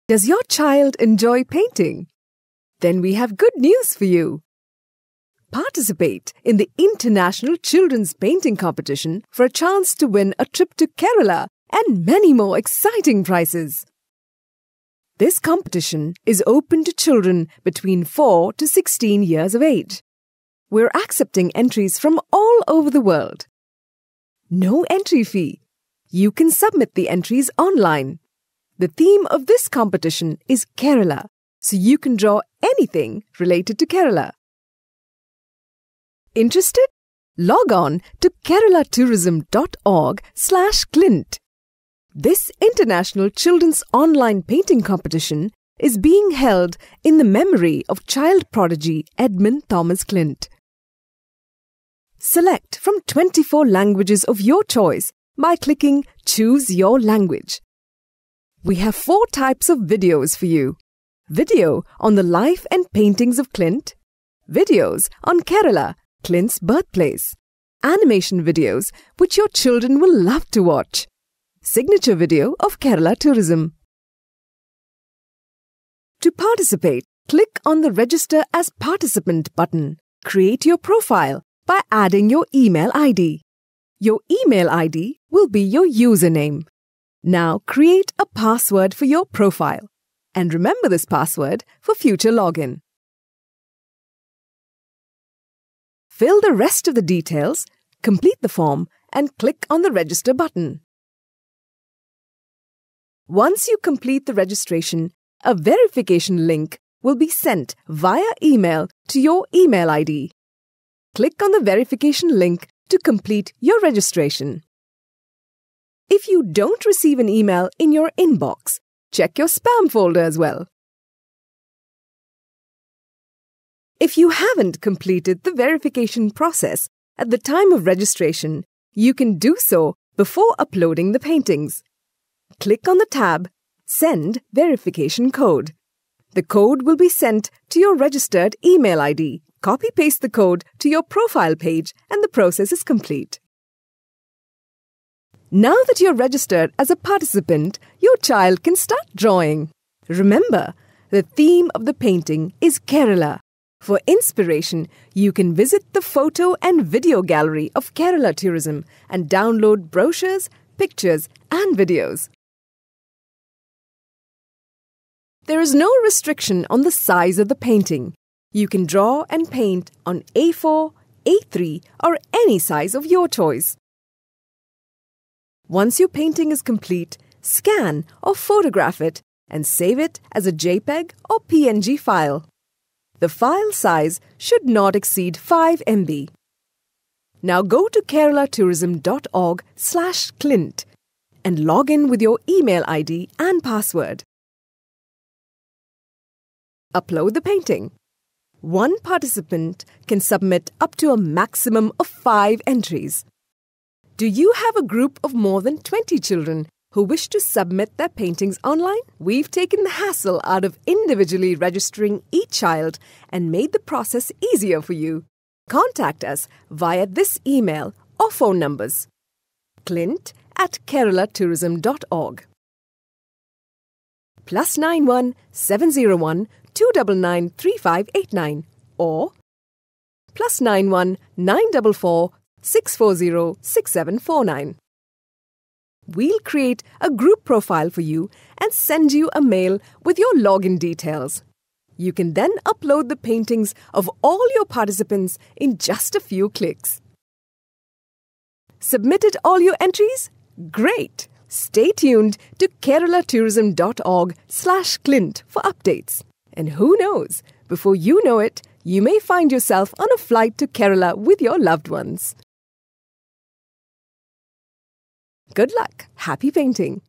Does your child enjoy painting? Then we have good news for you. Participate in the International Children's Painting Competition for a chance to win a trip to Kerala and many more exciting prizes. This competition is open to children between 4 to 16 years of age. We're accepting entries from all over the world. No entry fee. You can submit the entries online. The theme of this competition is Kerala, so you can draw anything related to Kerala. Interested? Log on to keralatourism.org/clint. This International Children's Online Painting Competition is being held in the memory of child prodigy Edmund Thomas Clint. Select from 24 languages of your choice by clicking Choose Your Language. We have 4 types of videos for you. Video on the life and paintings of Clint, videos on Kerala, Clint's birthplace, animation videos which your children will love to watch, signature video of Kerala tourism. To participate, click on the Register as Participant button. Create your profile by adding your email ID. Your email ID will be your username. Now create a password for your profile and remember this password for future login. Fill the rest of the details, complete the form and click on the Register button. Once you complete the registration, a verification link will be sent via email to your email ID. Click on the verification link to complete your registration. If you don't receive an email in your inbox, check your spam folder as well. If you haven't completed the verification process at the time of registration, you can do so before uploading the paintings. Click on the tab Send Verification Code. The code will be sent to your registered email ID. Copy-paste the code to your profile page and the process is complete. Now that you're registered as a participant, your child can start drawing. Remember, the theme of the painting is Kerala. For inspiration, you can visit the photo and video gallery of Kerala Tourism and download brochures, pictures, and videos. There is no restriction on the size of the painting. You can draw and paint on A4, A3, or any size of your choice. Once your painting is complete, scan or photograph it and save it as a JPEG or PNG file. The file size should not exceed 5 MB. Now go to keralatourism.org/clint and log in with your email ID and password. Upload the painting. One participant can submit up to a maximum of 5 entries. Do you have a group of more than 20 children who wish to submit their paintings online? We've taken the hassle out of individually registering each child and made the process easier for you. Contact us via this email or phone numbers. clint@keralatourism.org +91 701 299 3589 or +91 944 640 6749. We'll create a group profile for you and send you a mail with your login details. You can then upload the paintings of all your participants in just a few clicks. Submitted all your entries? Great! Stay tuned to keralatourism.org/clint for updates. And who knows, before you know it, you may find yourself on a flight to Kerala with your loved ones. Good luck. Happy painting.